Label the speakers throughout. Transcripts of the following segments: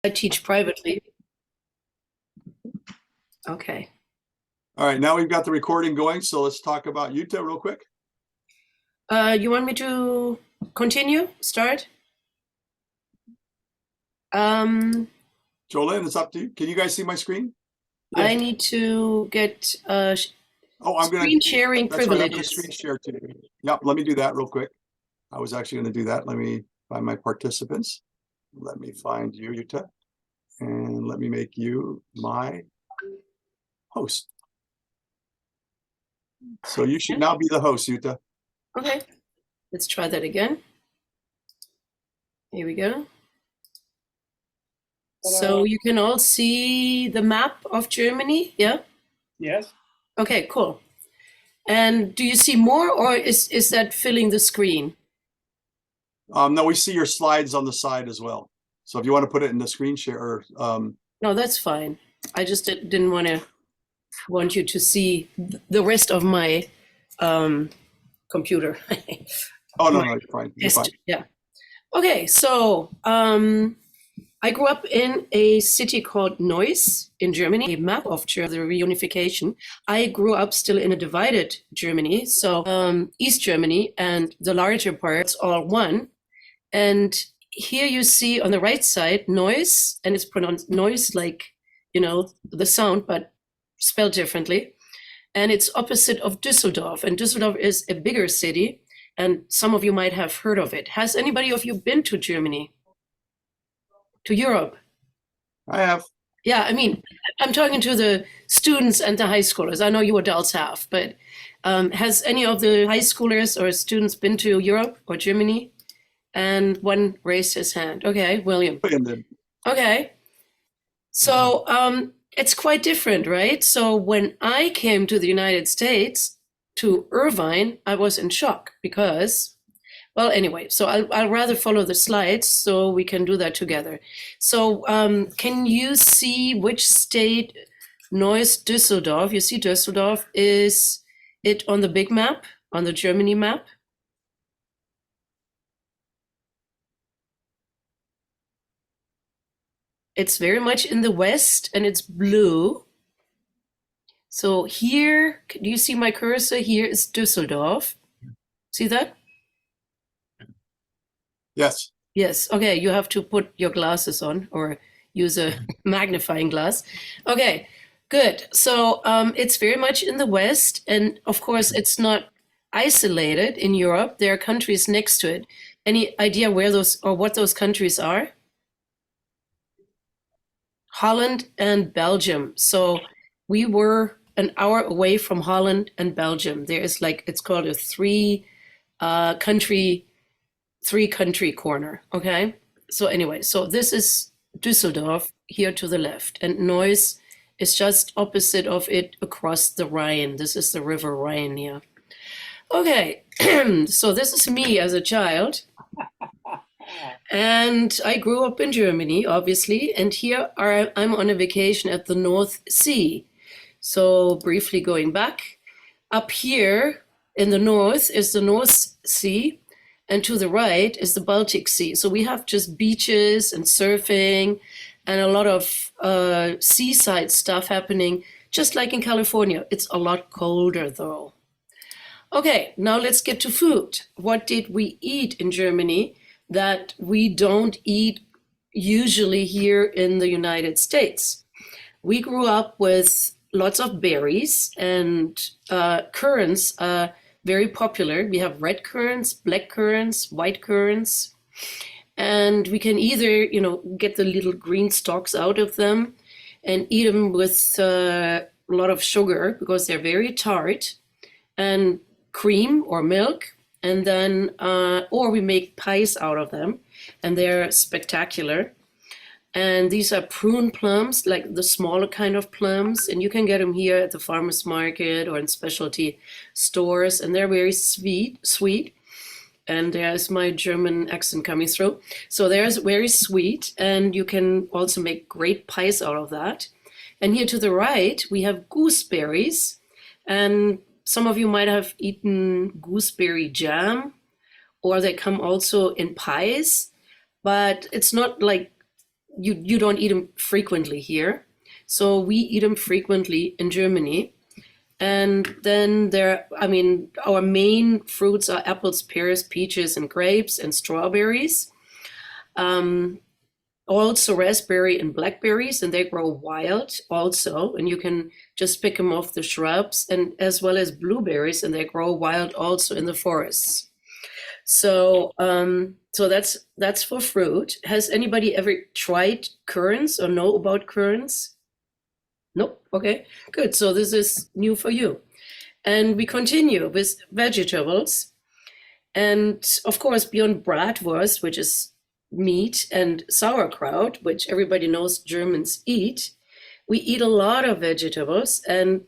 Speaker 1: I teach privately. Okay.
Speaker 2: All right, now we've got the recording going, so let's talk about Jutta real quick.
Speaker 1: You want me to continue? Start? Um,
Speaker 2: Jolene, it's up to you. Can you guys see my screen?
Speaker 1: I
Speaker 2: Yes.
Speaker 1: need to get
Speaker 2: Oh, I'm gonna,
Speaker 1: screen sharing
Speaker 2: that's right, I'm gonna screen
Speaker 1: privileges.
Speaker 2: share too. Yep, let me do that real quick. I was actually gonna do that. Let me find my participants. Let me find you, Jutta, and let me make you my host. So you should now be the host, Jutta.
Speaker 1: Okay, let's try that again. Here we go. So you can all see the map of Germany, yeah?
Speaker 3: Yes.
Speaker 1: Okay, cool. And do you see more, or is that filling the screen?
Speaker 2: No, we see your slides on the side as well. So if you want to put it in the screen share,
Speaker 1: No, that's fine. I just didn't want you to see the rest of my computer.
Speaker 2: oh no, you're fine. You're fine.
Speaker 1: Yeah. Okay, so I grew up in a city called Neuss in Germany, a map of the reunification. I grew up still in a divided Germany, so East Germany and the larger parts all one. And here you see on the right side Neuss, and it's pronounced Neuss like, the sound, but spelled differently. And it's opposite of Düsseldorf. And Düsseldorf is a bigger city, and some of you might have heard of it. Has anybody of you been to Germany? To Europe?
Speaker 2: I have.
Speaker 1: Yeah, I mean, I'm talking to the students and the high schoolers. I know you adults have, but has any of the high schoolers or students been to Europe or Germany? And one raised his hand. Okay, William. Okay. So it's quite different, right? So when I came to the United States, to Irvine, I was in shock because, well, anyway, so I'll rather follow the slides so we can do that together. So can you see which state Neuss Düsseldorf? You see Düsseldorf, is it on the big map, on the Germany map? It's very much in the west and it's blue. So here, do you see my cursor? Here is Düsseldorf. See that?
Speaker 2: Yes.
Speaker 1: Yes. Okay, you have to put your glasses on or use a magnifying glass. Okay, good. So it's very much in the west. And of course, it's not isolated in Europe. There are countries next to it. Any idea where those or what those countries are? Holland and Belgium. So we were an hour away from Holland and Belgium. There is it's called a country corner. Okay. So anyway, so this is Düsseldorf here to the left, and Neuss is just opposite of it across the Rhine. This is the River Rhine here. Okay. So this is me as a child. And I grew up in Germany, obviously, and I'm on a vacation at the North Sea. So briefly going back, up here in the north is the North Sea, and to the right is the Baltic Sea. So we have just beaches and surfing and a lot of seaside stuff happening, just like in California. It's a lot colder though. Okay, now let's get to food. What did we eat in Germany that we don't eat usually here in the United States? We grew up with lots of berries, and currants are very popular. We have red currants, black currants, white currants, and we can either, get the little green stalks out of them and eat them with a lot of sugar because they're very tart, and cream or milk, and then or we make pies out of them, and they're spectacular. And these are prune plums, like the smaller kind of plums, and you can get them here at the farmers market or in specialty stores, and they're very sweet. And there's my German accent coming through. So there's very sweet, and you can also make great pies out of that. And here to the right, we have gooseberries, and some of you might have eaten gooseberry jam, or they come also in pies, but it's not like you don't eat them frequently here. So we eat them frequently in Germany. And then our main fruits are apples, pears, peaches, and grapes, and strawberries. Also raspberry and blackberries, and they grow wild also, and you can just pick them off the shrubs, and as well as blueberries, and they grow wild also in the forests. So that's for fruit. Has anybody ever tried currants or know about currants? Nope. Okay, good. So this is new for you. And we continue with vegetables. And of course, beyond bratwurst, which is meat, and sauerkraut, which everybody knows Germans eat, we eat a lot of vegetables, and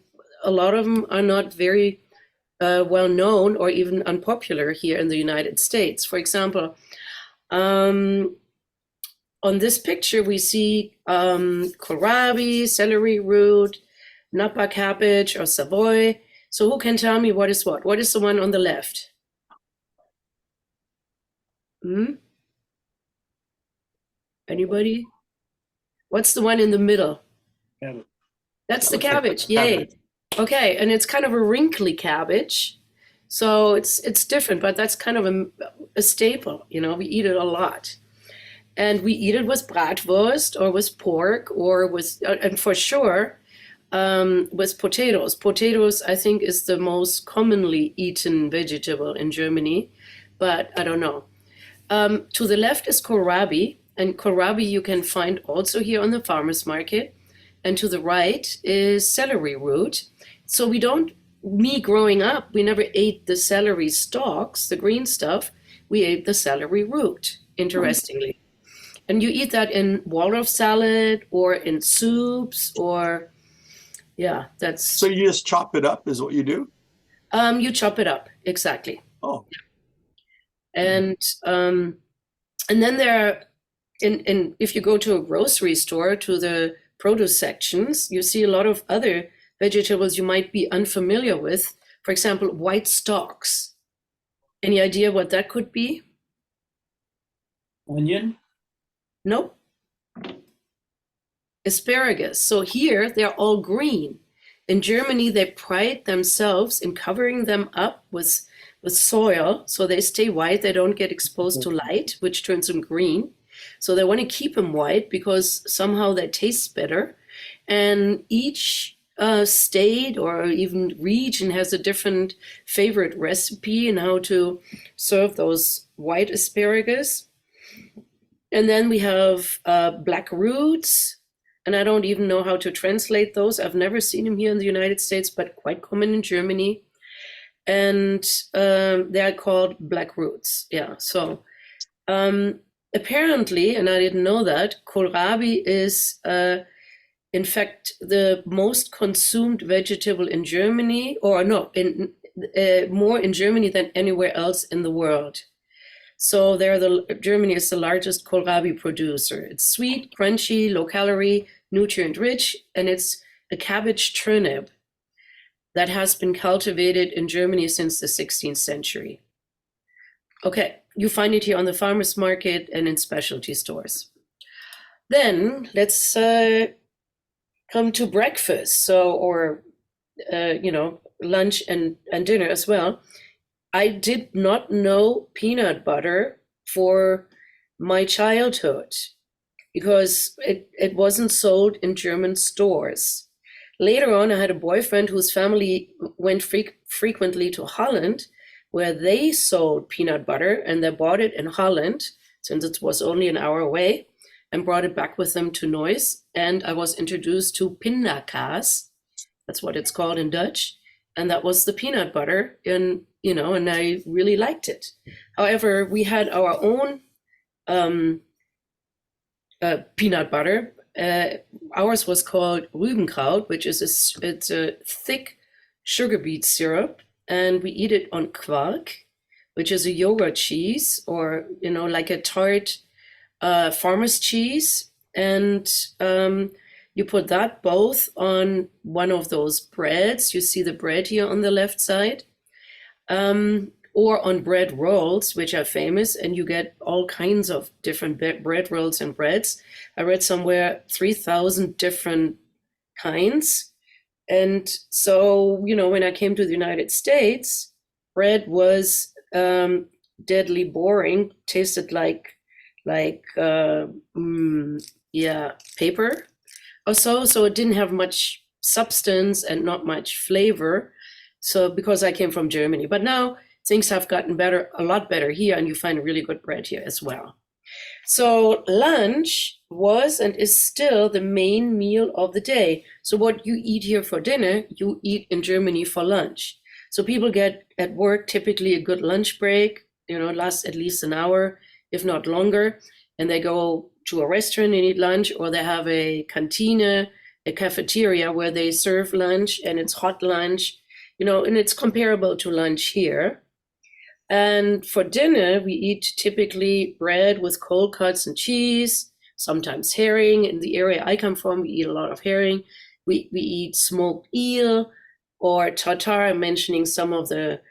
Speaker 1: a lot of them are not very well known or even unpopular here in the United States. For example, on this picture, we see kohlrabi, celery root, Napa cabbage, or Savoy. So who can tell me what is what? What is the one on the left? Anybody? What's the one in the middle?
Speaker 3: Cabbage.
Speaker 1: That's the cabbage. Yay. Okay, and it's kind of a wrinkly cabbage. So it's different, but that's kind of a staple. We eat it a lot. And we eat it with bratwurst or with pork or with, and for sure, with potatoes. Potatoes, I think, is the most commonly eaten vegetable in Germany, but I don't know. To the left is kohlrabi, and kohlrabi you can find also here on the farmer's market. And to the right is celery root. So me growing up, we never ate the celery stalks, the green stuff. We ate the celery root, interestingly. And you eat that in Waldorf salad or in soups or, yeah, that's...
Speaker 2: So you just chop it up is what you do?
Speaker 1: You chop it up, exactly.
Speaker 2: Oh.
Speaker 1: And then there are, if you go to a grocery store, to the produce sections, you see a lot of other vegetables you might be unfamiliar with. For example, white stalks. Any idea what that could be?
Speaker 3: Onion?
Speaker 1: Nope. Asparagus. So here they're all green. In Germany, they pride themselves in covering them up with soil so they stay white. They don't get exposed to light, which turns them green. So they want to keep them white because somehow they taste better. And each state or even region has a different favorite recipe and how to serve those white asparagus. And then we have black roots, and I don't even know how to translate those. I've never seen them here in the United States, but quite common in Germany. And they're called black roots. Yeah, so apparently, and I didn't know that, kohlrabi is in fact the most consumed vegetable in Germany, or no, more in Germany than anywhere else in the world. So Germany is the largest kohlrabi producer. It's sweet, crunchy, low calorie, nutrient rich, and it's a cabbage turnip that has been cultivated in Germany since the 16th century. Okay, you find it here on the farmer's market and in specialty stores. Then let's come to breakfast, or lunch and dinner as well. I did not know peanut butter for my childhood because it wasn't sold in German stores. Later on, I had a boyfriend whose family went frequently to Holland, where they sold peanut butter, and they bought it in Holland, since it was only an hour away, and brought it back with them to Neuss. And I was introduced to pindakaas, that's what it's called in Dutch, and that was the peanut butter, and I really liked it. However, we had our own peanut butter. Ours was called Rübenkraut, which is it's a thick sugar beet syrup, and we eat it on Quark, which is a yogurt cheese, or like a tart farmer's cheese, and you put that both on one of those breads. You see the bread here on the left side. or on bread rolls, which are famous, and you get all kinds of different bread rolls and breads. I read somewhere 3,000 different kinds. And so, when I came to the United States, bread was deadly boring, tasted like paper or so. So it didn't have much substance and not much flavor. So because I came from Germany, but now things have gotten better, a lot better here, and you find really good bread here as well. So lunch was and is still the main meal of the day. So what you eat here for dinner, you eat in Germany for lunch. So people get at work typically a good lunch break, lasts at least an hour, if not longer, and they go to a restaurant and eat lunch, or they have a cantina, a cafeteria where they serve lunch, and it's hot lunch, and it's comparable to lunch here. And for dinner, we eat typically bread with cold cuts and cheese, sometimes herring. In the area I come from, we eat a lot of herring. We eat smoked eel or tartare. I'm mentioning some of the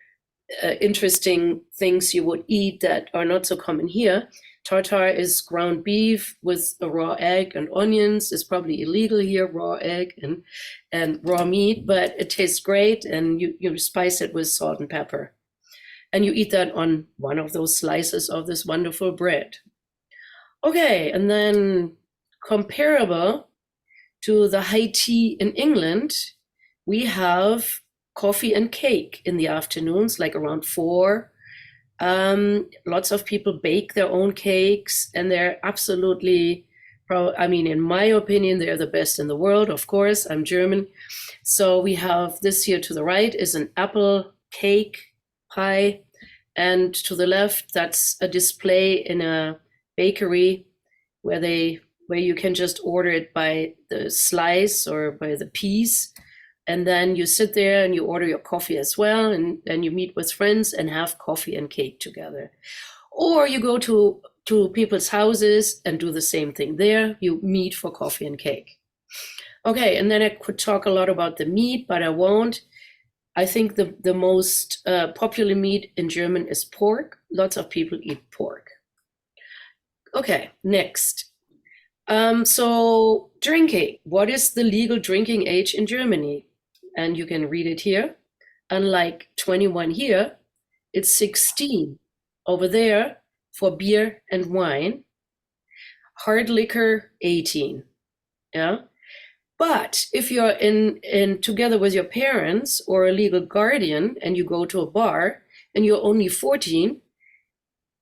Speaker 1: interesting things you would eat that are not so common here. Tartare is ground beef with a raw egg and onions. It's probably illegal here, raw egg and raw meat, but it tastes great, and you spice it with salt and pepper. And you eat that on one of those slices of this wonderful bread. Okay, and then comparable to the high tea in England, we have coffee and cake in the afternoons, like around 4. Lots of people bake their own cakes, and they're absolutely, in my opinion, they're the best in the world. Of course, I'm German. So we have this here to the right is an apple cake pie, and to the left, that's a display in a bakery where you can just order it by the slice or by the piece. And then you sit there and you order your coffee as well, and then you meet with friends and have coffee and cake together. Or you go to people's houses and do the same thing there. You meet for coffee and cake. Okay, and then I could talk a lot about the meat, but I won't. I think the most popular meat in German is pork. Lots of people eat pork. Okay, next. So drinking. What is the legal drinking age in Germany? And you can read it here. Unlike 21 here, it's 16 over there for beer and wine. Hard liquor, 18. Yeah. But if you're in together with your parents or a legal guardian and you go to a bar and you're only 14,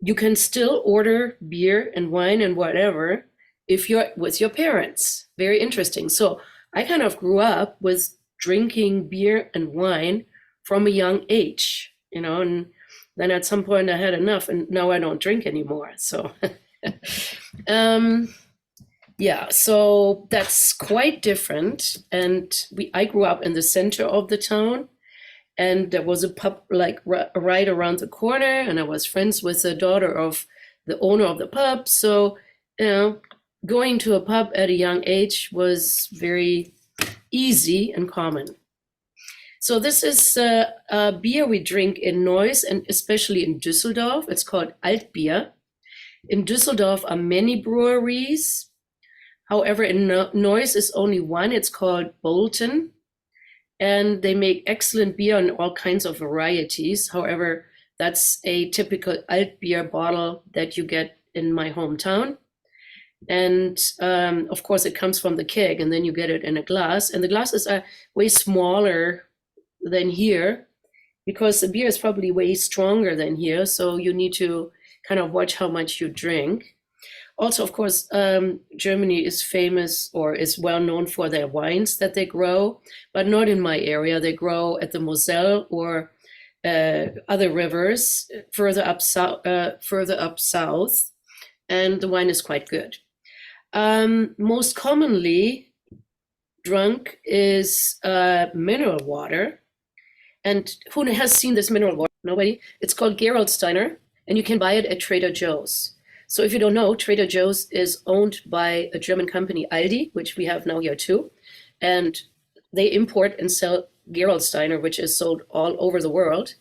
Speaker 1: you can still order beer and wine and whatever if you're with your parents. Very interesting. So I kind of grew up with drinking beer and wine from a young age, and then at some point I had enough, and now I don't drink anymore. So yeah, so that's quite different. And I grew up in the center of the town, and there was a pub like right around the corner, and I was friends with the daughter of the owner of the pub. So, going to a pub at a young age was very easy and common. So this is a beer we drink in Neuss, and especially in Düsseldorf. It's called Altbier. In Düsseldorf are many breweries. However, in Neuss is only one. It's called Bolton, and they make excellent beer in all kinds of varieties. However, that's a typical Altbier bottle that you get in my hometown. And of course, it comes from the keg, and then you get it in a glass. And the glasses are way smaller than here because the beer is probably way stronger than here. So you need to kind of watch how much you drink. Also, of course, Germany is famous or is well known for their wines that they grow, but not in my area. They grow at the Moselle or other rivers further up south, and the wine is quite good. Most commonly drunk is mineral water. And who has seen this mineral water? Nobody. It's called Gerolsteiner, and you can buy it at Trader Joe's. So if you don't know, Trader Joe's is owned by a German company, Aldi, which we have now here too. And they import and sell Gerolsteiner, which is sold all over the world.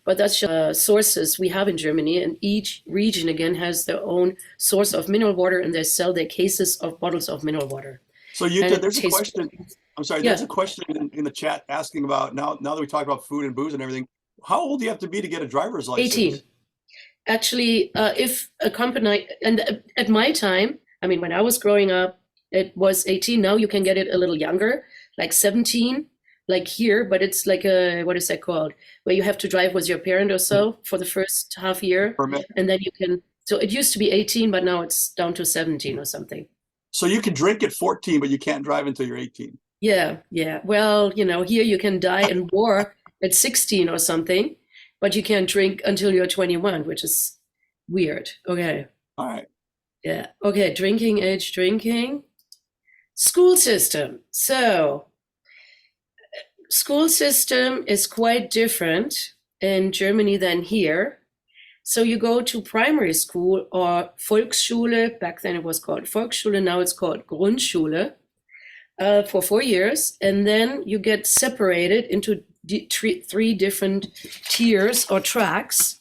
Speaker 1: but that's just sources we have in Germany, and each region again has their own source of mineral water, and they sell their cases of bottles of mineral water.
Speaker 2: So
Speaker 1: And
Speaker 2: Jutta,
Speaker 1: it
Speaker 2: there's a
Speaker 1: tastes
Speaker 2: question.
Speaker 1: great.
Speaker 2: I'm sorry,
Speaker 1: Yeah,
Speaker 2: there's a question in the chat asking about now that we talk about food and booze and everything, how old do you have to be to get a driver's
Speaker 1: 18.
Speaker 2: license?
Speaker 1: Actually, if a company, and at my time, I mean, when I was growing up, it was 18. Now you can get it a little younger, like 17, like here, but it's like a, what is that called? Where you have to drive with your parent or so for the first half year.
Speaker 2: Permit.
Speaker 1: And then you can, so it used to be 18, but now it's down to 17 or something.
Speaker 2: So you can drink at 14, but you can't drive until you're 18.
Speaker 1: Yeah, yeah. Well, you know, here you can die in war at 16 or something, but you can't drink until you're 21, which is weird. Okay.
Speaker 2: All right.
Speaker 1: Yeah. Okay. Drinking age, drinking. School system. So, school system is quite different in Germany than here. So you go to primary school or Volksschule. Back then it was called Volksschule. Now it's called Grundschule for 4 years, and then you get separated into three different tiers or tracks.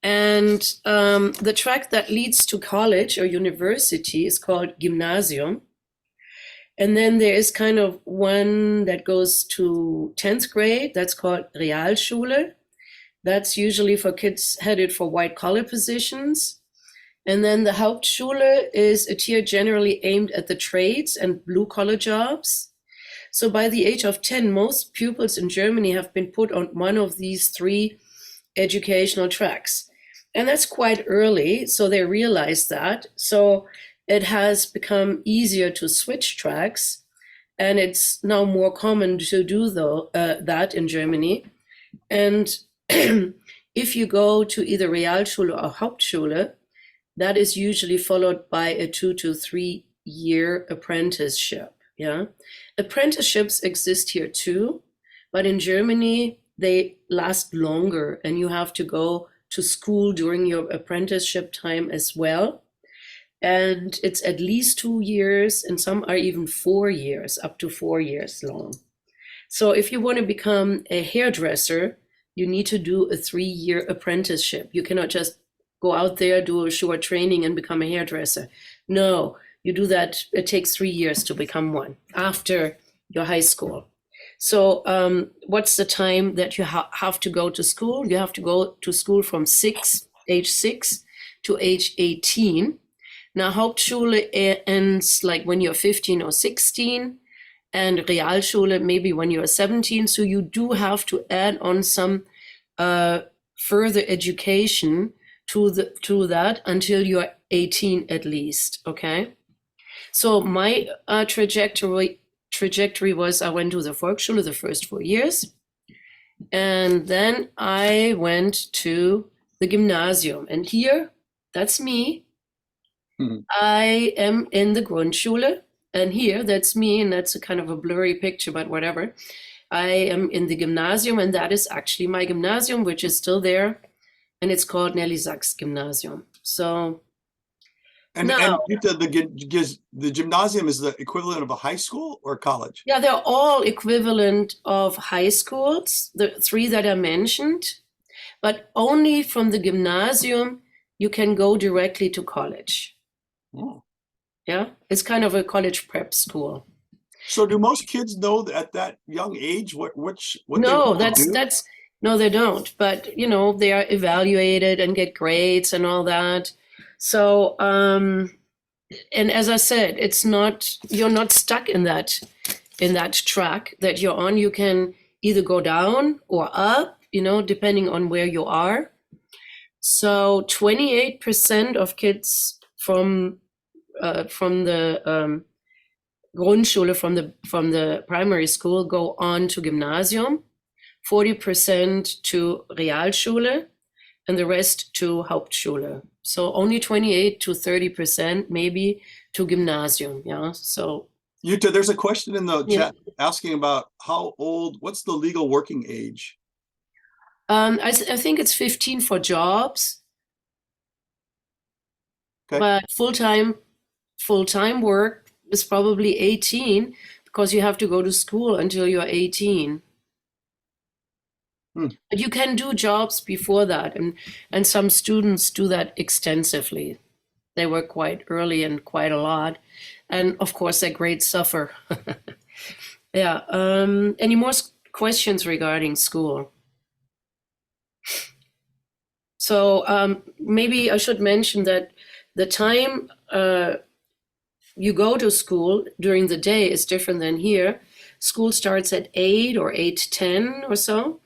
Speaker 1: And the track that leads to college or university is called Gymnasium. And then there is kind of one that goes to 10th grade, that's called Realschule. That's usually for kids headed for white collar positions. And then the Hauptschule is a tier generally aimed at the trades and blue collar jobs. So by the age of 10, most pupils in Germany have been put on one of these three educational tracks. And that's quite early, so they realize that. So it has become easier to switch tracks, and it's now more common to do that in Germany. And if you go to either Realschule or Hauptschule, that is usually followed by a 2 to 3 year apprenticeship. Yeah, apprenticeships exist here too, but in Germany they last longer, and you have to go to school during your apprenticeship time as well. And it's at least 2 years, and some are even 4 years, up to 4 years long. So if you want to become a hairdresser, you need to do a 3-year apprenticeship. You cannot just go out there, do a short training, and become a hairdresser. No, you do that. It takes 3 years to become one after your high school. So what's the time that you have to go to school? You have to go to school from age 6 to age 18. Now, Hauptschule ends like when you're 15 or 16, and Realschule maybe when you're 17. So you do have to add on some further education to that until you're 18 at least, okay? So my trajectory was I went to the Volksschule the first 4 years, and then I went to the Gymnasium. And here, that's me. I am in the Grundschule, and here, that's me, and that's a kind of a blurry picture, but whatever. I am in the Gymnasium, and that is actually my gymnasium, which is still there, and it's called Nelly Sachs Gymnasium. So
Speaker 2: And
Speaker 1: now,
Speaker 2: the gymnasium is the equivalent of a high school or college?
Speaker 1: yeah, they're all equivalent of high schools, the three that I mentioned, but only from the Gymnasium you can go directly to college.
Speaker 2: Oh.
Speaker 1: Yeah, it's kind of a college prep school.
Speaker 2: So do most kids know at that young age what
Speaker 1: No,
Speaker 2: they want to do?
Speaker 1: that's no, they don't. But you know, they are evaluated and get grades and all that. So, and as I said, it's not, you're not stuck in that track that you're on. You can either go down or up, you know, depending on where you are. So 28% of kids from the Grundschule, from the primary school, go on to Gymnasium, 40% to Realschule, and the rest to Hauptschule. So only 28 to 30% maybe to Gymnasium. Yeah. So
Speaker 2: Jutta, there's a question in the
Speaker 1: Yeah.
Speaker 2: chat asking about what's the legal working age?
Speaker 1: I think it's 15 for jobs,
Speaker 2: Okay.
Speaker 1: but full-time work is probably 18, because you have to go to school until you're 18.
Speaker 2: Hmm.
Speaker 1: But you can do jobs before that, and some students do that extensively. They work quite early and quite a lot, and of course their grades suffer. Yeah. Any more questions regarding school? So maybe I should mention that the time you go to school during the day is different than here. School starts at 8 or 8:10 or so,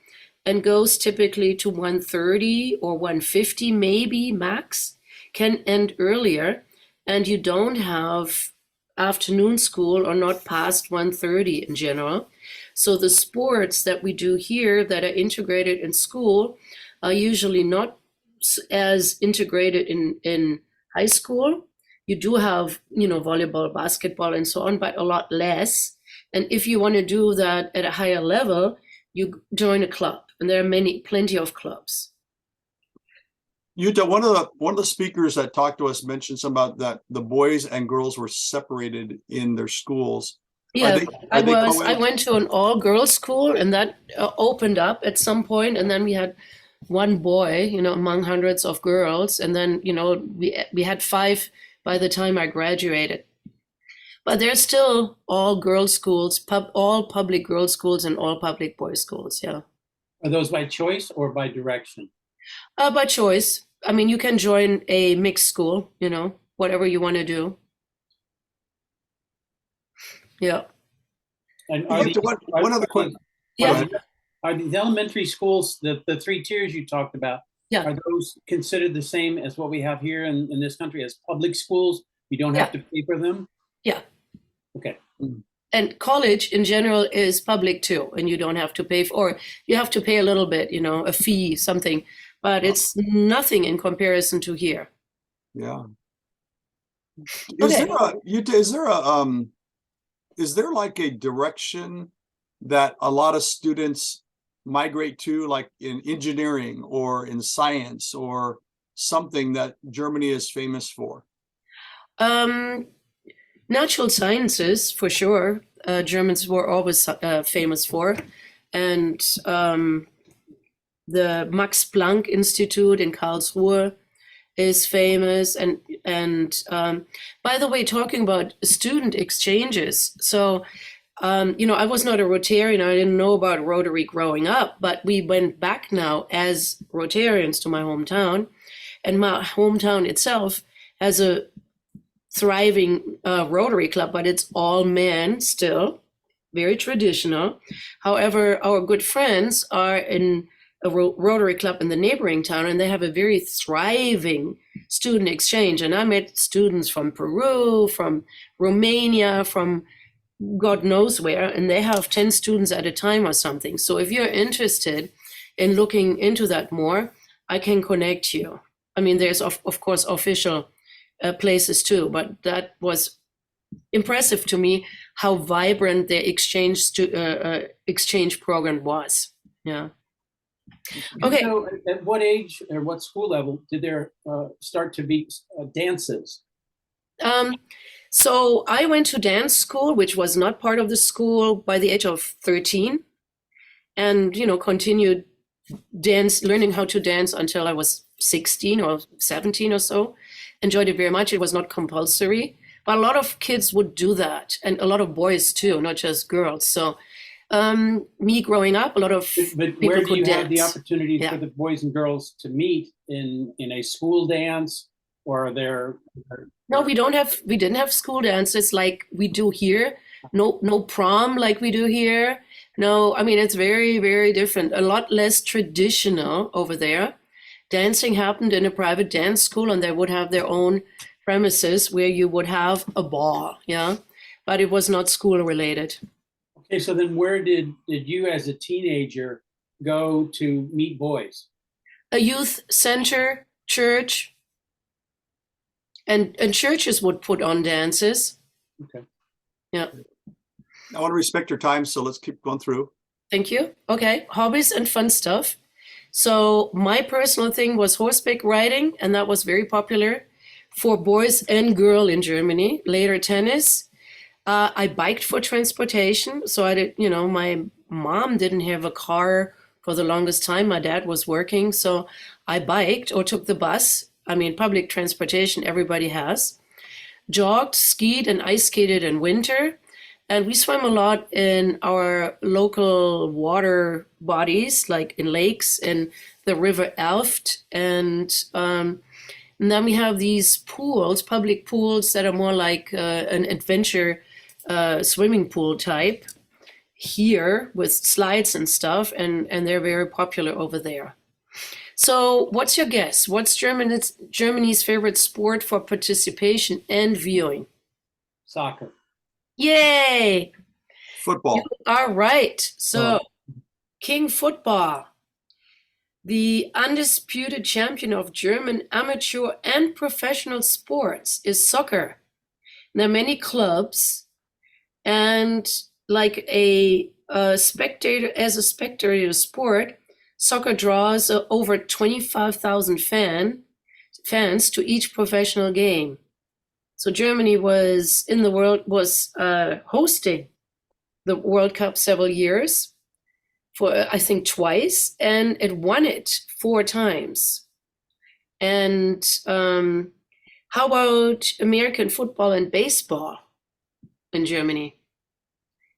Speaker 1: and goes typically to 1:30 or 1:50 maybe max, can end earlier, and you don't have afternoon school or not past 1:30 in general. So the sports that we do here that are integrated in school are usually not as integrated in high school. You do have, volleyball, basketball, and so on, but a lot less. And if you want to do that at a higher level, you join a club, and there are plenty of clubs.
Speaker 2: Jutta, one of the speakers that talked to us mentioned something about that the boys and girls were separated in their schools.
Speaker 1: Yeah, I went to an all-girls school, and that opened up at some point, and then we had one boy, among hundreds of girls, and then we had 5 by the time I graduated. But there's still all girls schools, all public girls schools, and all public boys schools. Yeah.
Speaker 3: Are those by choice or by direction?
Speaker 1: By choice. I mean, you can join a mixed school, whatever you want to do. Yeah.
Speaker 3: And
Speaker 2: one other question.
Speaker 1: Yeah.
Speaker 3: Are these elementary schools, the 3 tiers you talked about,
Speaker 1: yeah,
Speaker 3: are those considered the same as what we have here in this country as public schools? You don't have to pay for them?
Speaker 1: Yeah.
Speaker 3: Okay.
Speaker 1: And college in general is public too, and you don't have to pay or you have to pay a little bit, a fee, something, but it's nothing in comparison to here.
Speaker 2: Yeah. Is there like a direction that a lot of students migrate to, like in engineering or in science or something that Germany is famous for?
Speaker 1: Natural sciences, for sure. Germans were always famous for. And the Max Planck Institute in Karlsruhe is famous. And by the way, talking about student exchanges. So, I was not a Rotarian. I didn't know about Rotary growing up, but we went back now as Rotarians to my hometown. And my hometown itself has a thriving Rotary club, but it's all men still, very traditional. However, our good friends are in a Rotary club in the neighboring town, and they have a very thriving student exchange. And I met students from Peru, from Romania, from God knows where, and they have 10 students at a time or something. So if you're interested in looking into that more, I can connect you. I mean, there's of course official places too, but that was impressive to me how vibrant their exchange program was. Yeah. Okay.
Speaker 3: So at what age or what school level did there start to be dances?
Speaker 1: So I went to dance school, which was not part of the school, by the age of 13, and continued learning how to dance until I was 16 or 17 or so. Enjoyed it very much. It was not compulsory, but a lot of kids would do that, and a lot of boys too, not just girls. So me growing up, a lot of
Speaker 3: but
Speaker 1: people
Speaker 3: where do
Speaker 1: could
Speaker 3: you
Speaker 1: dance.
Speaker 3: have the opportunity for the boys and girls to meet in a school dance, or are there?
Speaker 1: No, we didn't have school dances like we do here. No prom like we do here. No, I mean, it's very, very different. A lot less traditional over there. Dancing happened in a private dance school, and they would have their own premises where you would have a ball, yeah? But it was not school related.
Speaker 3: Okay, so then where did you as a teenager go to meet boys?
Speaker 1: A youth center, church, and churches would put on dances.
Speaker 3: Okay.
Speaker 1: Yeah.
Speaker 2: I want to respect your time, so let's keep going through.
Speaker 1: Thank you. Okay, hobbies and fun stuff. So my personal thing was horseback riding, and that was very popular for boys and girls in Germany. Later, tennis. I biked for transportation. So I did, my mom didn't have a car For the longest time, my dad was working, so I biked or took the bus. I mean, public transportation, everybody has. Jogged, skied, and ice skated in winter. And we swam a lot in our local water bodies, like in lakes and the River Elft. And then we have these pools, public pools that are more like an adventure swimming pool type here with slides and stuff, and they're very popular over there. So what's your guess? What's Germany's favorite sport for participation and viewing?
Speaker 3: Soccer.
Speaker 1: Yay!
Speaker 2: Football.
Speaker 1: You are right. So, King Football, the undisputed champion of German amateur and professional sports, is soccer. There are many clubs, and like a spectator sport, soccer draws over 25,000 fans to each professional game. So Germany was hosting the World Cup several years, for I think twice, and it won it 4 times. And how about American football and baseball in Germany?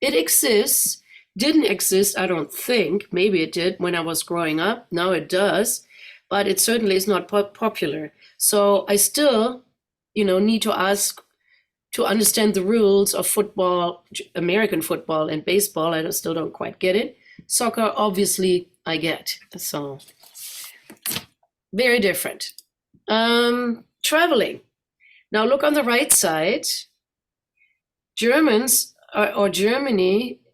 Speaker 1: It exists, didn't exist, I don't think. Maybe it did when I was growing up. Now it does, but it certainly is not popular. So I still, need to ask to understand the rules of football, American football and baseball. I still don't quite get it. Soccer, obviously, I get. So very different. Traveling. Now look on the right side. Germany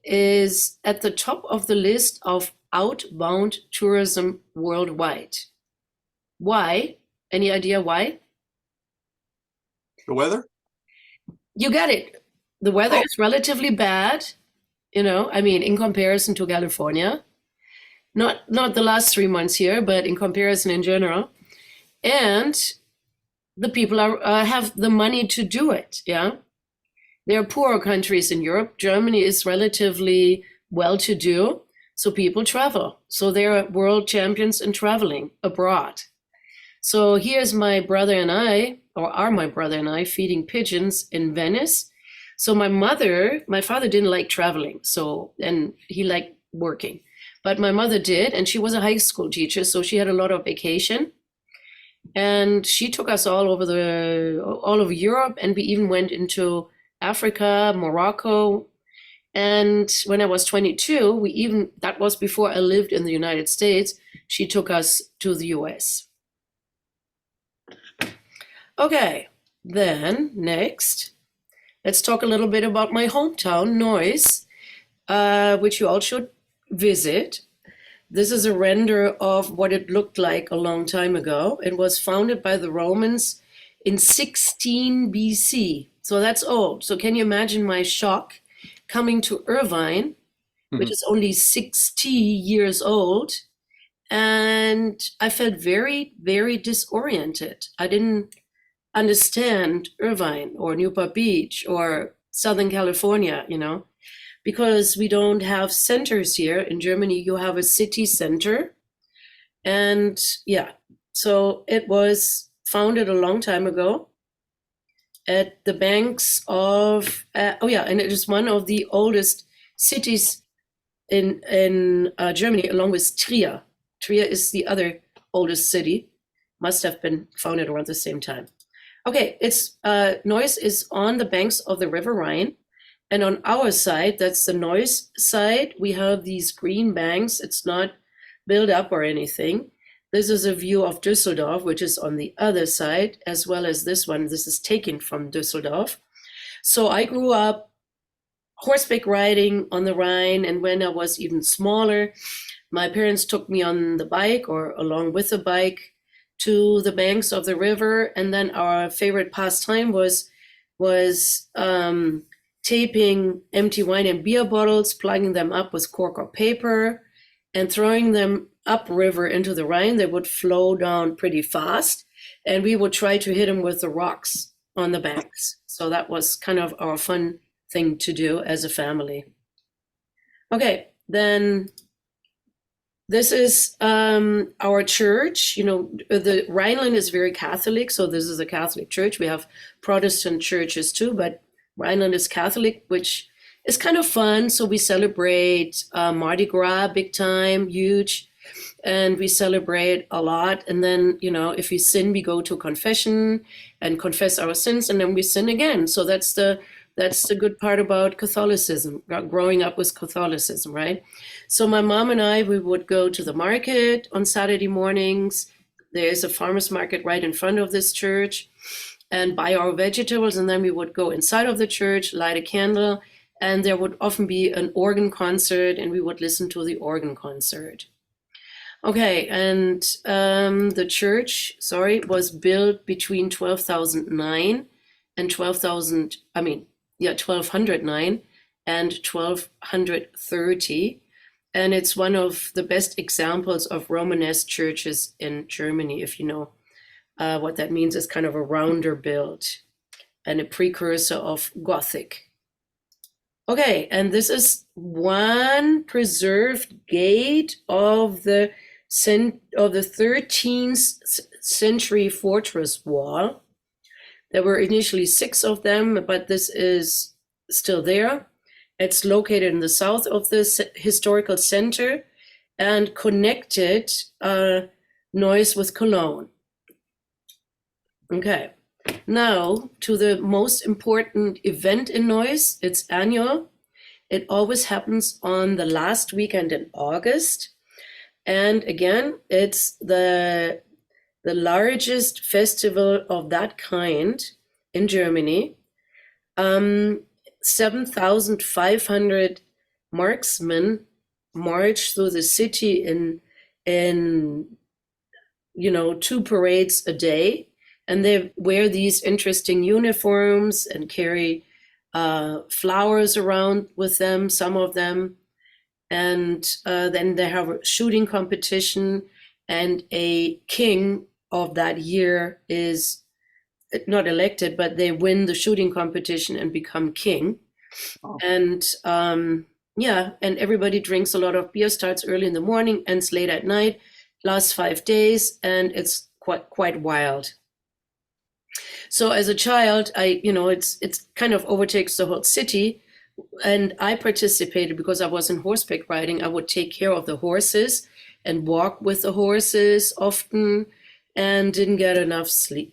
Speaker 1: is at the top of the list of outbound tourism worldwide. Why? Any idea why?
Speaker 2: The weather?
Speaker 1: You got it. The weather is relatively bad, in comparison to California. Not the last 3 months here, but in comparison in general. And the people have the money to do it, yeah? There are poorer countries in Europe. Germany is relatively well-to-do, so people travel. So they're world champions in traveling abroad. So here's my brother and I feeding pigeons in Venice. So my father didn't like traveling, and he liked working. But my mother did, and she was a high school teacher, so she had a lot of vacation. And she took us all over Europe, and we even went into Africa, Morocco. And when I was 22, that was before I lived in the United States, she took us to the US. Okay, then next, let's talk a little bit about my hometown, Neuss, which you all should visit. This is a render of what it looked like a long time ago. It was founded by the Romans in 16 BC. So that's old. So can you imagine my shock coming to Irvine, which is only 60 years old? And I felt very, very disoriented. I didn't understand Irvine or Newport Beach or Southern California, because we don't have centers here. In Germany, you have a city center. And so it was founded a long time ago at the banks of, and it is one of the oldest cities in Germany, along with Trier. Trier is the other oldest city, must have been founded around the same time. Okay, Neuss is on the banks of the River Rhine. And on our side, that's the Neuss side, we have these green banks. It's not built up or anything. This is a view of Düsseldorf, which is on the other side, as well as this one. This is taken from Düsseldorf. So I grew up horseback riding on the Rhine. And when I was even smaller, my parents took me on the bike or along with the bike to the banks of the river. And then our favorite pastime was taping empty wine and beer bottles, plugging them up with cork or paper, and throwing them upriver into the Rhine. They would flow down pretty fast, and we would try to hit them with the rocks on the banks. So that was kind of our fun thing to do as a family. Okay, then This is our church. You know, the Rhineland is very Catholic, so this is a Catholic church. We have Protestant churches too, but Rhineland is Catholic, which is kind of fun. So we celebrate Mardi Gras big time, huge, and we celebrate a lot. And then, you know, if we sin, we go to confession and confess our sins, and then we sin again. So that's the good part about Catholicism, growing up with Catholicism, right? So my mom and I, we would go to the market on Saturday mornings. There's a farmer's market right in front of this church, and buy our vegetables. And then we would go inside of the church, light a candle, and there would often be an organ concert, and we would listen to the organ concert. Okay, and the church, was built between 12,009 and 1209 and 1230. And it's one of the best examples of Romanesque churches in Germany, if you know what that means. Is kind of a rounder build and a precursor of Gothic. Okay, and this is one preserved gate of the 13th century fortress wall. There were initially 6 of them, but this is still there. It's located in the south of the historical center and connected Neuss with Cologne. Okay, now to the most important event in Neuss. It's annual. It always happens on the last weekend in August. And again, it's the largest festival of that kind in Germany. 7,500 marksmen march through the city in 2 parades a day, and they wear these interesting uniforms and carry flowers around with them, some of them. And then they have a shooting competition, and a king of that year is not elected, but they win the shooting competition and become king.
Speaker 2: Oh.
Speaker 1: And and everybody drinks a lot of beer, starts early in the morning, ends late at night, lasts 5 days, and it's quite wild. So as a child, it's kind of overtakes the whole city. And I participated because I was in horseback riding. I would take care of the horses and walk with the horses often, and didn't get enough sleep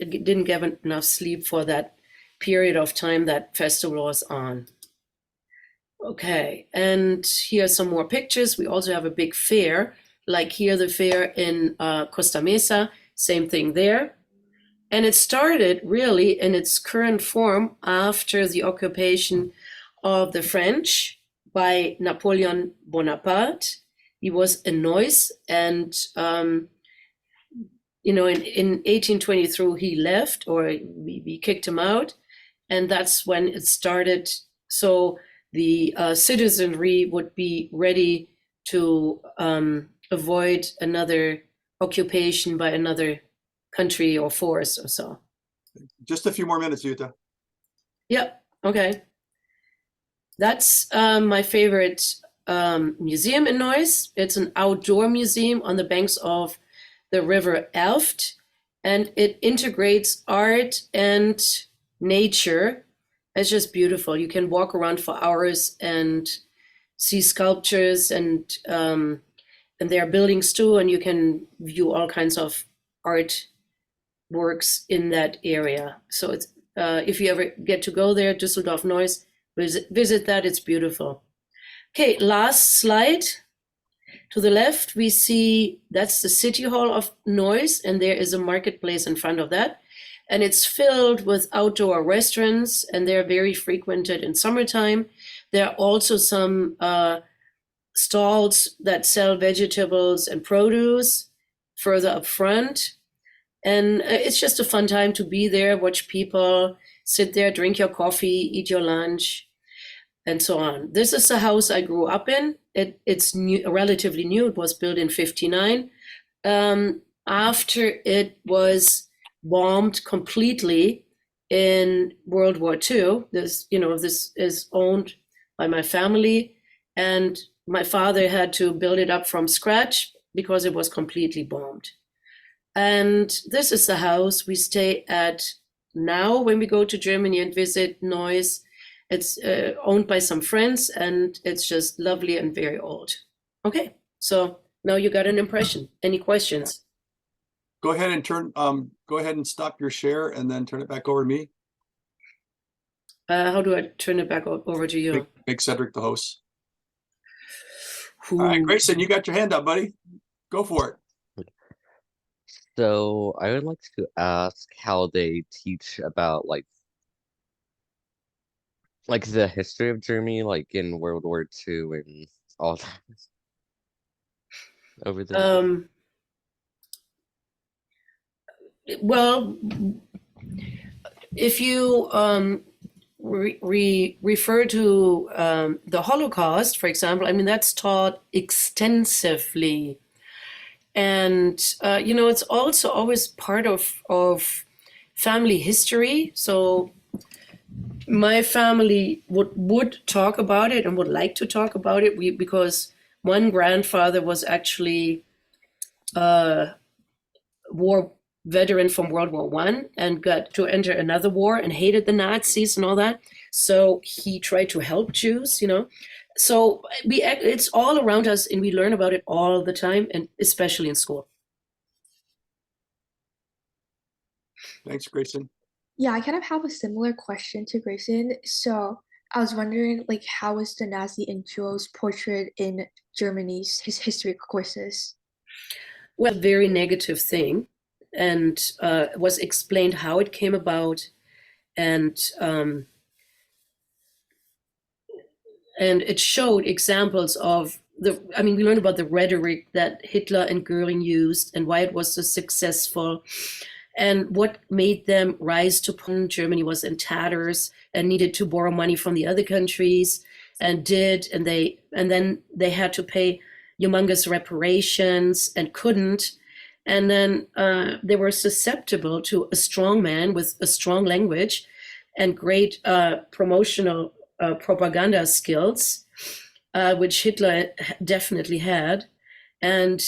Speaker 1: for that period of time that festival was on. Okay, and here are some more pictures. We also have a big fair, like here the fair in Costa Mesa, same thing there. And it started really in its current form after the occupation of the French by Napoleon Bonaparte. He was in Neuss, and in 1823 he left, or we kicked him out, and that's when it started. So the citizenry would be ready to avoid another occupation by another country or force or so.
Speaker 2: Just a few more minutes, Jutta.
Speaker 1: Yep. Okay. That's my favorite museum in Neuss. It's an outdoor museum on the banks of the river Elft, and it integrates art and nature. It's just beautiful. You can walk around for hours and see sculptures, and there are buildings too, and you can view all kinds of art works in that area. So it's if you ever get to go there, Düsseldorf, Neuss, visit that. It's beautiful. Okay, last slide. To the left, we see that's the city hall of Neuss, and there is a marketplace in front of that. And it's filled with outdoor restaurants, and they're very frequented in summertime. There are also some stalls that sell vegetables and produce further up front. And it's just a fun time to be there, watch people, sit there, drink your coffee, eat your lunch, and so on. This is the house I grew up in. It's new, relatively new. It was built in 1959. After it was bombed completely in World War II. This is owned by my family, and my father had to build it up from scratch because it was completely bombed. And this is the house we stay at now when we go to Germany and visit Neuss. It's owned by some friends, and it's just lovely and very old. Okay, so now you got an impression. Any questions?
Speaker 2: Go ahead and stop your share and then turn it back over to me.
Speaker 1: How do I turn it back over to you?
Speaker 2: Make Cedric the host. All right, Grayson, you got your hand up, buddy. Go for it.
Speaker 4: So I would like to ask how they teach about like the history of Germany, like in World War II and all that over there.
Speaker 1: Well, if you refer to the Holocaust, for example, I mean, that's taught extensively. And, you know, it's also always part of family history. So my family would talk about it and would like to talk about it because one grandfather was actually a war veteran from World War I and got to enter another war and hated the Nazis and all that. So he tried to help Jews, you know. So it's all around us and we learn about it all the time, and especially in school.
Speaker 2: Thanks, Grayson.
Speaker 5: Yeah, I kind of have a similar question to Grayson. So I was wondering, like, how was the Nazi influence portrayed in Germany's history courses?
Speaker 1: Well, very negative thing, and was explained how it came about, and it showed examples of we learned about the rhetoric that Hitler and Goering used and why it was so successful. And what made them rise to power. Germany was in tatters and needed to borrow money from the other countries, and then they had to pay humongous reparations and couldn't. And then they were susceptible to a strong man with a strong language and great promotional propaganda skills, which Hitler definitely had. And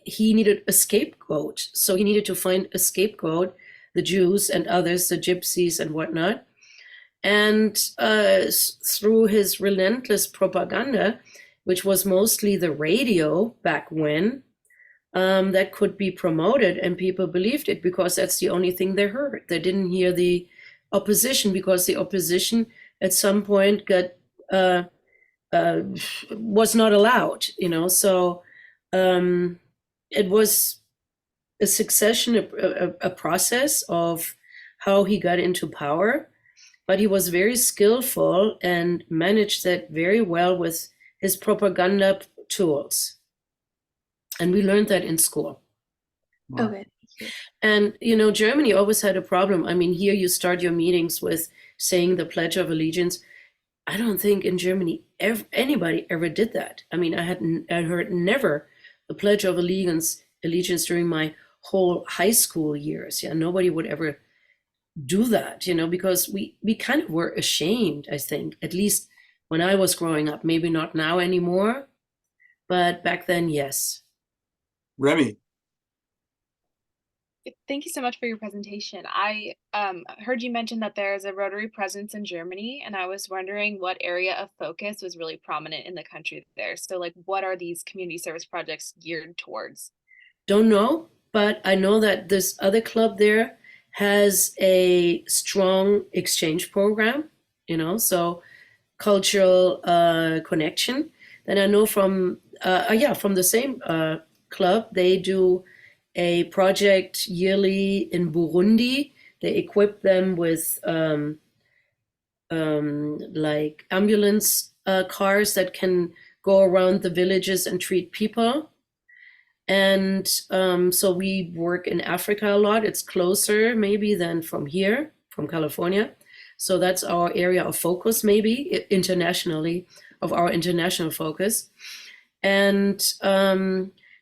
Speaker 1: he needed a scapegoat. So he needed to find a scapegoat, the Jews and others, the gypsies and whatnot. And through his relentless propaganda, which was mostly the radio back when, that could be promoted, and people believed it because that's the only thing they heard. They didn't hear the opposition because the opposition at some point was not allowed, you know. So it was a succession, a process of how he got into power, but he was very skillful and managed that very well with his propaganda tools. And we learned that in school.
Speaker 2: Wow.
Speaker 5: Okay.
Speaker 1: And, you know, Germany always had a problem. I mean, here you start your meetings with saying the Pledge of Allegiance. I don't think in Germany anybody ever did that. I mean, I heard never the Pledge of Allegiance during my whole high school years. Yeah, nobody would ever do that, you know, because we kind of were ashamed, I think, at least when I was growing up. Maybe not now anymore, but back then, yes.
Speaker 2: Remy.
Speaker 6: Thank you so much for your presentation. I heard you mention that there is a Rotary presence in Germany, and I was wondering what area of focus was really prominent in the country there. So, like, what are these community service projects geared towards?
Speaker 1: Don't know, but I know that this other club there has a strong exchange program, you know, so cultural connection. Then I know from the same club, they do a project yearly in Burundi. They equip them with like ambulance cars that can go around the villages and treat people. And so we work in Africa a lot. It's closer maybe than from here, from California. So that's our area of focus, maybe internationally, of our international focus. And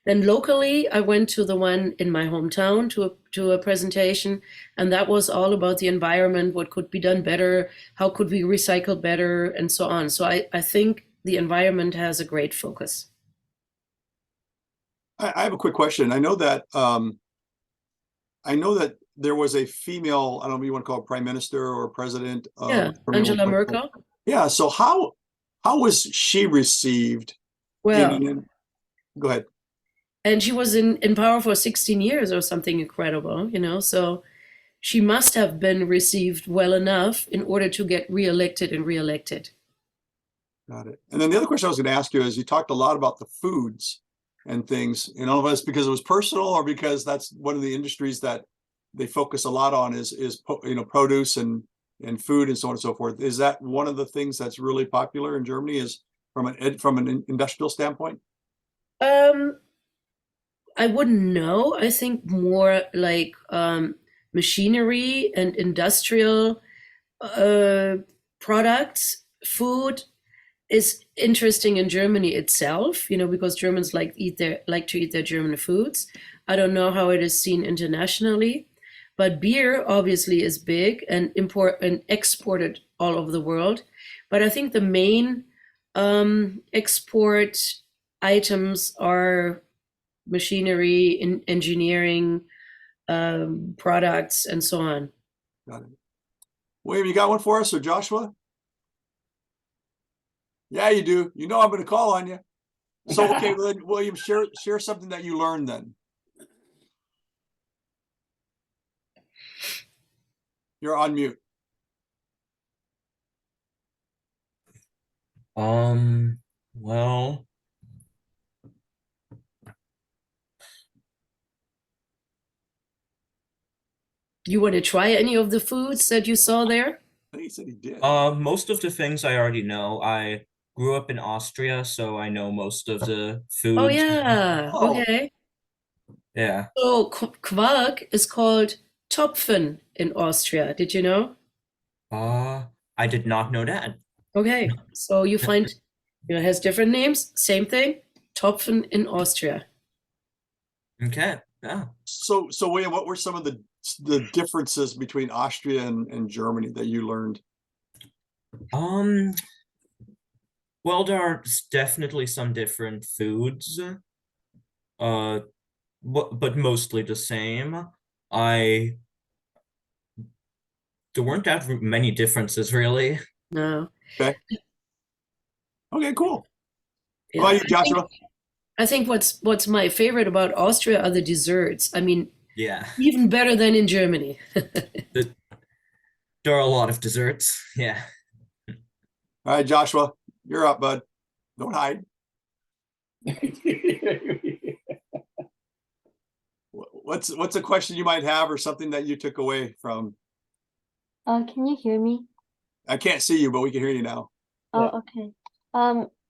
Speaker 1: then locally, I went to the one in my hometown to a presentation, and that was all about the environment, what could be done better, how could we recycle better, and so on. So I think the environment has a great focus.
Speaker 2: I have a quick question. I know that there was a female, I don't know if you want to call it prime minister or president
Speaker 1: Yeah,
Speaker 2: of Germany.
Speaker 1: Angela Merkel.
Speaker 2: Yeah, so how was she received
Speaker 1: Well,
Speaker 2: go ahead.
Speaker 1: and she was in power for 16 years or something incredible, you know, so she must have been received well enough in order to get reelected and reelected.
Speaker 2: Got it. And then the other question I was going to ask you is, you talked a lot about the foods and things, and all of us, because it was personal or because that's one of the industries that they focus a lot on is produce and food and so on and so forth. Is that one of the things that's really popular in Germany, is from an industrial standpoint?
Speaker 1: I wouldn't know. I think more like machinery and industrial products. Food is interesting in Germany itself, you know, because Germans like to eat their German foods. I don't know how it is seen internationally, but beer obviously is big and exported all over the world. But I think the main export items are machinery, engineering, products, and so on.
Speaker 2: Got it. William, you got one for us, or Joshua? Yeah, you do. You know I'm going to call on you. So, okay, William, share something that you learned then. You're on mute.
Speaker 7: Well,
Speaker 1: You want to try any of the foods that you saw there?
Speaker 2: I think he said he did.
Speaker 7: most of the things I already know. I grew up in Austria, so I know most of the foods.
Speaker 1: Oh yeah,
Speaker 2: Oh.
Speaker 1: okay.
Speaker 7: Yeah.
Speaker 1: So Quark is called Topfen in Austria. Did you know?
Speaker 7: I did not know that.
Speaker 1: Okay, so you find, you know, it has different names, same thing, Topfen in Austria.
Speaker 7: Okay. Yeah.
Speaker 2: So William, what were some of the differences between Austria and Germany that you learned?
Speaker 7: Well, there are definitely some different foods. But mostly the same. There weren't that many differences, really.
Speaker 1: No.
Speaker 2: Okay, cool.
Speaker 1: Yeah.
Speaker 2: How about you, Joshua?
Speaker 1: I think what's my favorite about Austria are the desserts. I mean,
Speaker 7: Yeah.
Speaker 1: even better than in Germany.
Speaker 7: There are a lot of desserts. Yeah.
Speaker 2: All right, Joshua, you're up, bud. Don't hide. What's a question you might have, or something that you took away from?
Speaker 8: Can you hear me?
Speaker 2: I can't see you, but we can hear you now.
Speaker 8: Oh, okay.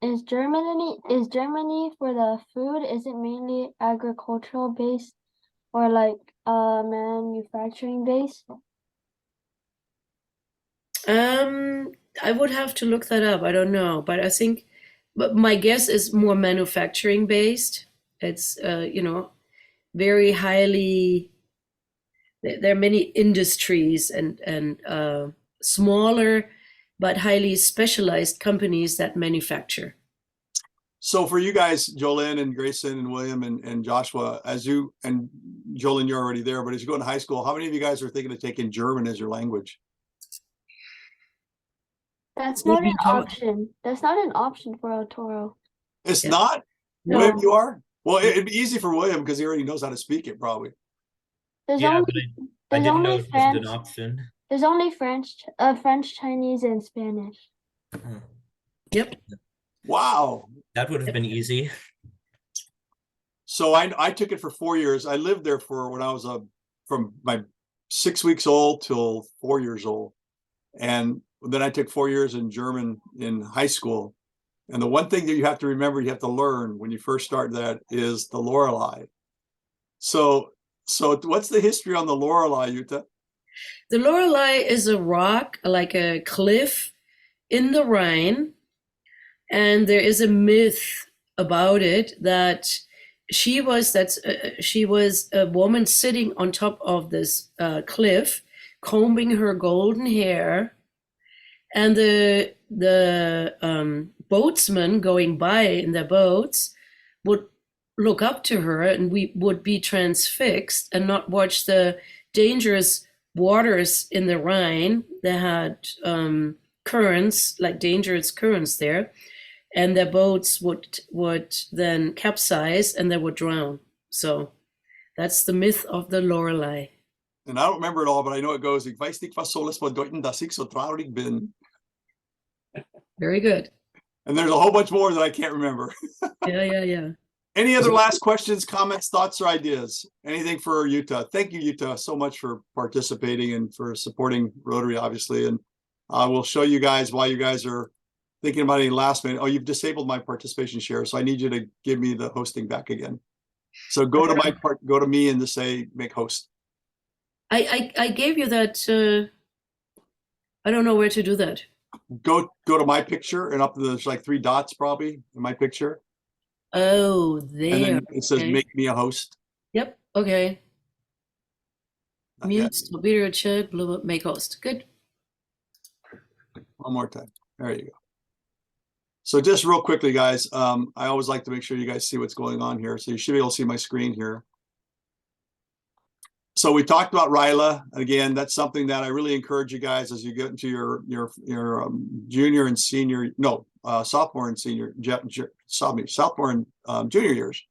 Speaker 8: Is Germany for the food, is it mainly agricultural based or like manufacturing based?
Speaker 1: I would have to look that up. I don't know, but I think, but my guess is more manufacturing based. It's you know, very highly. There are many industries and smaller, but highly specialized companies that manufacture.
Speaker 2: So for you guys, Jolene and Grayson and William and Joshua, as you, and Jolene, you're already there, but as you go into high school, how many of you guys are thinking of taking German as your language?
Speaker 8: That's
Speaker 1: What
Speaker 8: not
Speaker 1: do you
Speaker 8: an
Speaker 1: call it?
Speaker 8: option. That's not an option for El Toro.
Speaker 2: It's
Speaker 1: Yeah.
Speaker 2: not?
Speaker 1: No.
Speaker 2: William, you are? Well, it'd be easy for William because he already knows how to speak it, probably.
Speaker 8: There's
Speaker 7: Yeah,
Speaker 8: only
Speaker 7: but I
Speaker 8: there's
Speaker 7: didn't know
Speaker 8: only
Speaker 7: it was an
Speaker 8: French.
Speaker 7: option.
Speaker 8: There's only French, Chinese, and Spanish.
Speaker 7: Huh.
Speaker 1: Yep.
Speaker 2: Wow.
Speaker 7: That would have been easy.
Speaker 2: So I took it for 4 years. I lived there for when I was from my 6 weeks old till 4 years old. And then I took 4 years in German in high school. And the one thing that you have to remember, you have to learn when you first start that, is the Lorelei. So what's the history on the Lorelei, Jutta?
Speaker 1: The Lorelei is a rock, like a cliff in the Rhine, and there is a myth about it that she was a woman sitting on top of this cliff, combing her golden hair, and the boatsmen going by in their boats would look up to her and we would be transfixed and not watch the dangerous waters in the Rhine. They had currents, like dangerous currents there, and their boats would then capsize and they would drown. So that's the myth of the Lorelei.
Speaker 2: And I don't remember it all, but I know it goes, "Ik weiß nicht, was soll es bedeuten, dass ich so traurig bin."
Speaker 1: Very good.
Speaker 2: And there's a whole bunch more that I can't remember.
Speaker 1: Yeah.
Speaker 2: Any other last questions, comments, thoughts, or ideas? Anything for Jutta? Thank you, Jutta, so much for participating and for supporting Rotary, obviously. And I will show you guys while you guys are thinking about any last minute. Oh, you've disabled my participation share, so I need you to give me the hosting back again. So go to my part, go to me and just say make host.
Speaker 1: I gave you that. I don't know where to do that.
Speaker 2: Go to my picture and up there's like 3 dots probably in my picture.
Speaker 1: Oh,
Speaker 2: And
Speaker 1: there.
Speaker 2: then it says
Speaker 1: Okay.
Speaker 2: make me a host.
Speaker 1: Yep. Okay.
Speaker 2: Not yet.
Speaker 1: Mute, stop video chat, blah, blah, make host. Good.
Speaker 2: One more time. There you go. So just real quickly, guys, I always like to make sure you guys see what's going on here. So you should be able to see my screen here. So we talked about RILA. Again, that's something that I really encourage you guys as you get into your junior and senior, sophomore and senior, sophomore and junior years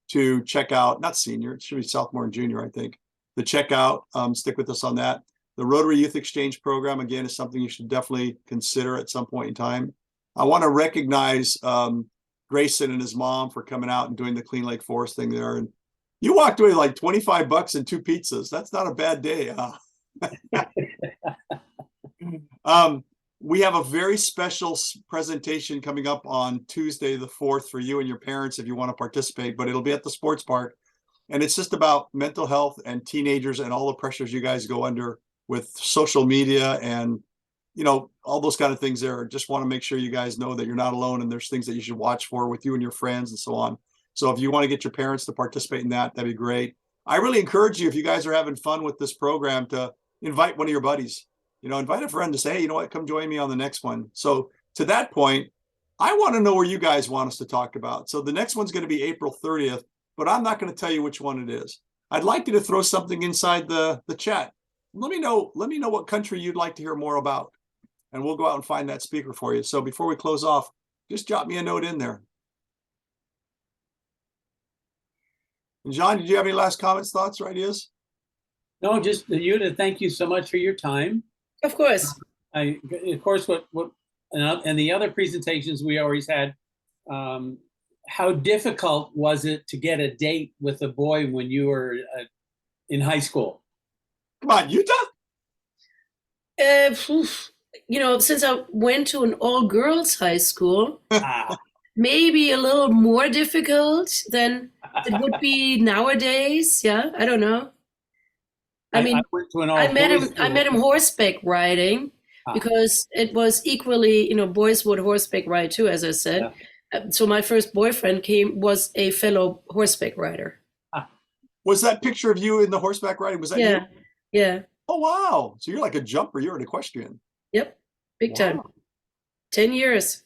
Speaker 2: to check out, not senior, it should be sophomore and junior, I think, to check out, stick with us on that. The Rotary Youth Exchange Program, again, is something you should definitely consider at some point in time. I want to recognize Grayson and his mom for coming out and doing the Clean Lake Forest thing there. And you walked away like $25 and 2 pizzas. That's not a bad day, huh? We have a very special presentation coming up on Tuesday, the 4th, for you and your parents if you want to participate, but it'll be at the sports park. And it's just about mental health and teenagers and all the pressures you guys go under with social media and, you know, all those kind of things there. Just want to make sure you guys know that you're not alone and there's things that you should watch for with you and your friends and so on. So if you want to get your parents to participate in that, that'd be great. I really encourage you, if you guys are having fun with this program, to invite one of your buddies. You know, invite a friend to say, hey, you know what, come join me on the next one. So to that point, I want to know where you guys want us to talk about. So the next one's going to be April 30th, but I'm not going to tell you which one it is. I'd like you to throw something inside the chat. Let me know what country you'd like to hear more about, and we'll go out and find that speaker for you. So before we close off, just drop me a note in there. And John, did you have any last comments, thoughts, or ideas?
Speaker 3: No, just Jutta, thank you so much for your time.
Speaker 1: Of course.
Speaker 3: Of course, what and the other presentations we always had, how difficult was it to get a date with a boy when you were in high school?
Speaker 2: Come on, Jutta.
Speaker 1: You know, since I went to an all-girls high school, maybe a little more difficult than it would be nowadays. Yeah, I don't know. I mean, I met him horseback riding because it was equally, you know, boys would horseback ride too, as I said. Yeah. So my first boyfriend was a fellow horseback rider.
Speaker 2: Was that picture of you in the horseback riding? Was that you?
Speaker 1: Yeah.
Speaker 2: Oh, wow. So you're like a jumper. You're an equestrian.
Speaker 1: Yep. Big time. 10 years.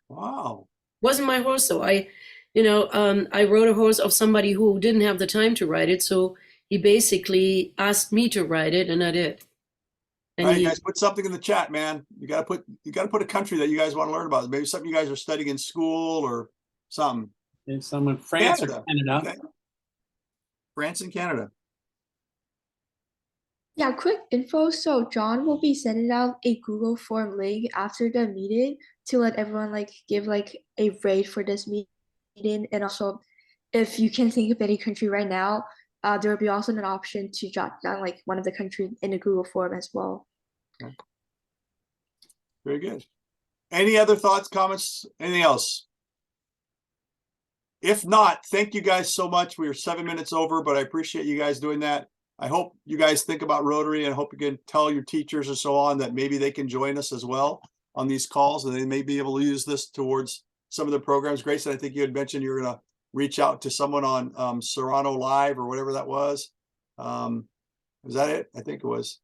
Speaker 2: Wow.
Speaker 1: Wasn't my horse though. I rode a horse of somebody who didn't have the time to ride it. So he basically asked me to ride it, and I did. And
Speaker 2: all right, guys, put something in the chat, man. You gotta put a country that you guys want to learn about. Maybe something you guys are studying in school or something.
Speaker 3: In someone France or Canada.
Speaker 2: Okay. France and Canada.
Speaker 5: Yeah, quick info. So John will be sending out a Google form link after the meeting to let everyone give a rate for this meeting. And also, if you can think of any country right now, there will be also an option to jot down one of the countries in a Google form as well.
Speaker 2: Okay. Very good. Any other thoughts, comments, anything else? If not, thank you guys so much. We are 7 minutes over, but I appreciate you guys doing that. I hope you guys think about Rotary, and I hope you can tell your teachers and so on that maybe they can join us as well on these calls, and they may be able to use this towards some of the programs. Grayson, I think you had mentioned you're going to reach out to someone on Serrano Live or whatever that was. Was that it? I think it was.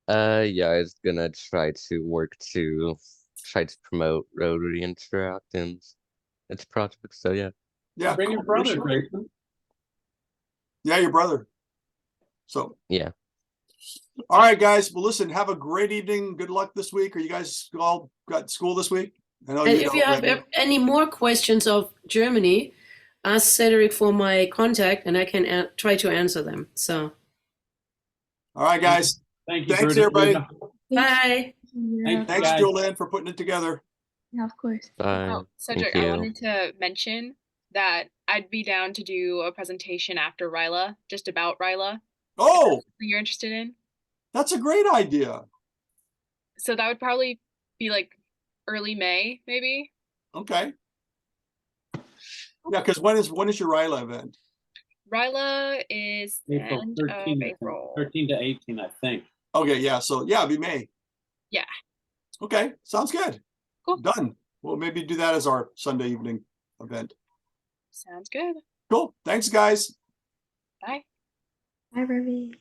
Speaker 4: Yeah, I was gonna try to promote Rotary Interact and its project. So yeah.
Speaker 2: Yeah.
Speaker 3: Bring your
Speaker 2: cool, for
Speaker 3: brother,
Speaker 2: sure.
Speaker 3: Grayson.
Speaker 2: Yeah, your brother. So,
Speaker 4: Yeah.
Speaker 2: all right, guys. Well, listen, have a great evening. Good luck this week. Are you guys all got school this week? I know
Speaker 1: And
Speaker 2: you
Speaker 1: if
Speaker 2: don't.
Speaker 1: you have
Speaker 2: Randy.
Speaker 1: any more questions of Germany, ask Cedric for my contact and I can try to answer them. So,
Speaker 2: All right, guys.
Speaker 3: Thank you,
Speaker 2: Thanks,
Speaker 3: Bruno.
Speaker 2: everybody.
Speaker 1: bye.
Speaker 3: Thank
Speaker 2: Thanks,
Speaker 3: guys.
Speaker 2: Jolene, for putting it together.
Speaker 5: Yeah, of course.
Speaker 4: Bye.
Speaker 6: Oh, Cedric,
Speaker 4: Thank
Speaker 6: I
Speaker 4: you.
Speaker 6: wanted to mention that I'd be down to do a presentation after Ryla, just about Ryla.
Speaker 2: Oh,
Speaker 6: You're interested in?
Speaker 2: that's a great idea.
Speaker 6: So that would probably be like early May, maybe.
Speaker 2: Okay. Yeah, because when is your Ryla event?
Speaker 6: Ryla is the
Speaker 3: April
Speaker 6: end
Speaker 3: 13,
Speaker 6: of
Speaker 3: I think.
Speaker 6: April.
Speaker 3: 13 to 18, I think.
Speaker 2: Okay, yeah. So yeah, it'll be May.
Speaker 6: Yeah.
Speaker 2: Okay, sounds good.
Speaker 6: Cool.
Speaker 2: Done. We'll maybe do that as our Sunday evening event.
Speaker 6: Sounds good.
Speaker 2: Cool. Thanks, guys.
Speaker 6: Bye.
Speaker 5: Bye, Ruby.